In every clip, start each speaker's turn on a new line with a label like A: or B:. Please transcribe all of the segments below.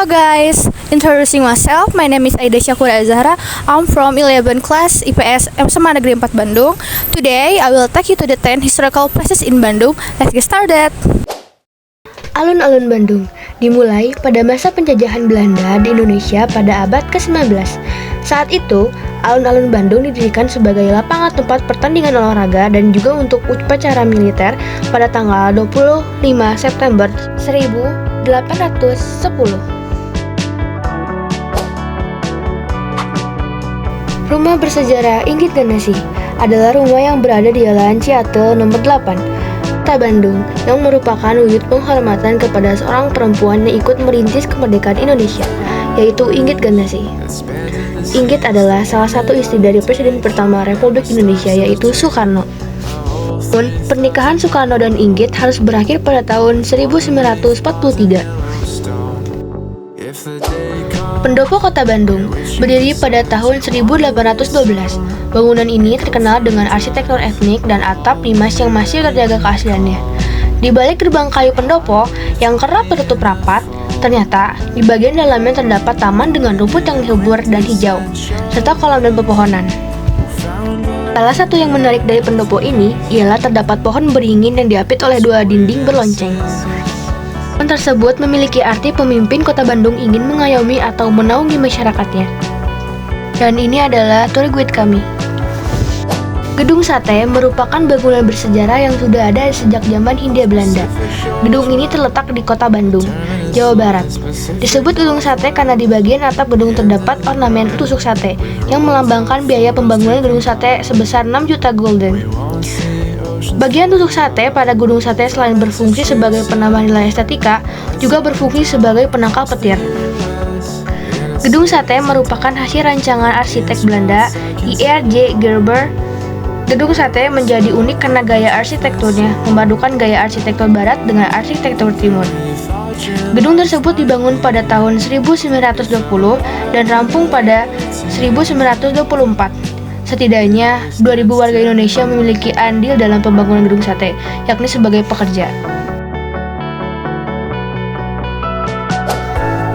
A: Hello guys, introducing myself, my name is Aida Syakura Azahra. I'm from 11 class IPS SMA Negeri 4 Bandung. Today, I will take you to the 10 historical places in Bandung. Let's get started.
B: Alun-alun Bandung dimulai pada masa penjajahan Belanda di Indonesia pada abad ke-19. Saat itu, alun-alun Bandung didirikan sebagai lapangan tempat pertandingan olahraga dan juga untuk upacara militer pada tanggal 25 September 1810. Rumah bersejarah Inggit Ganasih adalah rumah yang berada di Jalan Ciate nomor 8, Kota Bandung, yang merupakan wujud penghormatan kepada seorang perempuan yang ikut merintis kemerdekaan Indonesia, yaitu Inggit Ganasih. Inggit adalah salah satu istri dari Presiden pertama Republik Indonesia, yaitu Soekarno. Namun, pernikahan Soekarno dan Inggit harus berakhir pada tahun 1943. Pendopo Kota Bandung berdiri pada tahun 1812. Bangunan ini terkenal dengan arsitektur etnik dan atap limas yang masih terjaga keasliannya. Di balik gerbang kayu pendopo yang kerap tertutup rapat, ternyata di bagian dalamnya terdapat taman dengan rumput yang subur dan hijau, serta kolam dan pepohonan. Salah satu yang menarik dari pendopo ini ialah terdapat pohon beringin yang diapit oleh dua dinding berlonceng. Pohon tersebut memiliki arti pemimpin Kota Bandung ingin mengayomi atau menaungi masyarakatnya. Dan ini adalah tour guide kami. Gedung Sate merupakan bangunan bersejarah yang sudah ada sejak zaman Hindia Belanda. Gedung ini terletak di Kota Bandung, Jawa Barat. Disebut Gedung Sate karena di bagian atap gedung terdapat ornamen tusuk sate yang melambangkan biaya pembangunan Gedung Sate sebesar 6 juta gulden. Bagian tusuk sate pada Gedung Sate selain berfungsi sebagai penambah nilai estetika, juga berfungsi sebagai penangkal petir. Gedung Sate merupakan hasil rancangan arsitek Belanda, I.R.J. Gerber. Gedung Sate menjadi unik karena gaya arsitekturnya memadukan gaya arsitektur barat dengan arsitektur timur. Gedung tersebut dibangun pada tahun 1920 dan rampung pada 1924. Setidaknya 2.000 warga Indonesia memiliki andil dalam pembangunan Gedung Sate, yakni sebagai pekerja.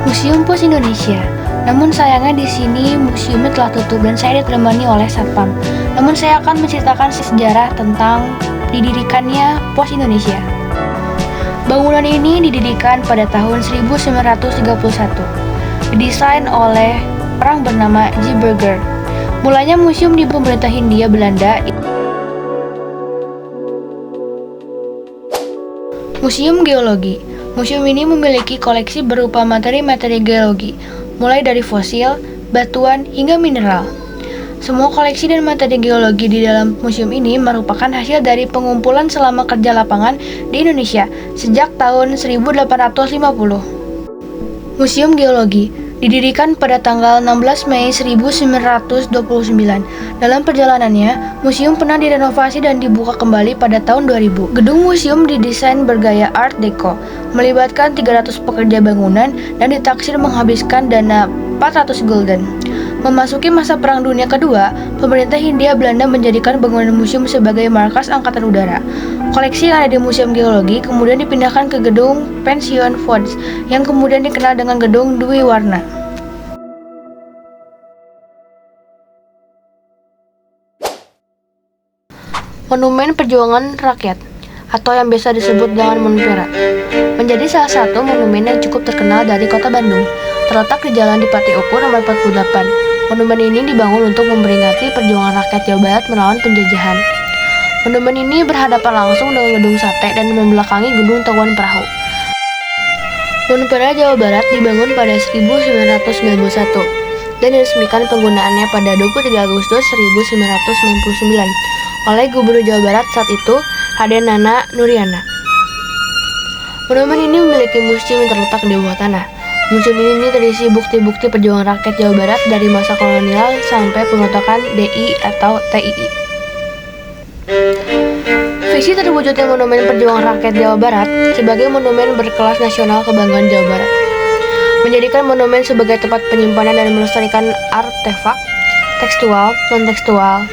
B: Museum Pos Indonesia. Namun sayangnya di sini museumnya telah tutup dan saya ditemani oleh Satpam. Namun saya akan menceritakan sejarah tentang didirikannya Pos Indonesia. Bangunan ini didirikan pada tahun 1931. Didesain oleh orang bernama J. Berger. Mulanya museum di pemerintah Hindia Belanda. Museum Geologi. Museum ini memiliki koleksi berupa materi-materi geologi, mulai dari fosil, batuan, hingga mineral. Semua koleksi dan materi geologi di dalam museum ini merupakan hasil dari pengumpulan selama kerja lapangan di Indonesia sejak tahun 1850. Museum Geologi didirikan pada tanggal 16 Mei 1929. Dalam perjalanannya, museum pernah direnovasi dan dibuka kembali pada tahun 2000. Gedung museum didesain bergaya Art Deco, melibatkan 300 pekerja bangunan dan ditaksir menghabiskan dana 400 gulden. Memasuki masa Perang Dunia Kedua, pemerintah Hindia Belanda menjadikan bangunan museum sebagai markas Angkatan Udara. Koleksi yang ada di Museum Geologi kemudian dipindahkan ke gedung Pension Fonds yang kemudian dikenal dengan Gedung Dwi Warna. Monumen Perjuangan Rakyat atau yang biasa disebut dengan Monpera menjadi salah satu monumen yang cukup terkenal dari Kota Bandung. Terletak di Jalan Dipati Ukur nomor 48. Monumen ini dibangun untuk memperingati perjuangan rakyat Jawa Barat melawan penjajahan. Monumen ini berhadapan langsung dengan Gedung Sate dan membelakangi Gedung Tawon Perahu. Monpera Jawa Barat dibangun pada 1991 dan diresmikan penggunaannya pada 23 Agustus 1999 oleh Gubernur Jawa Barat saat itu, Raden Nana Nuryana. Monumen ini memiliki museum yang terletak di bawah tanah. Museum ini terisi bukti-bukti perjuangan rakyat Jawa Barat dari masa kolonial sampai pembentukan DI atau TII. Visi terwujudnya Monumen Perjuangan Rakyat Jawa Barat sebagai monumen berkelas nasional kebanggaan Jawa Barat, menjadikan monumen sebagai tempat penyimpanan dan melestarikan artefak tekstual, non-tekstual,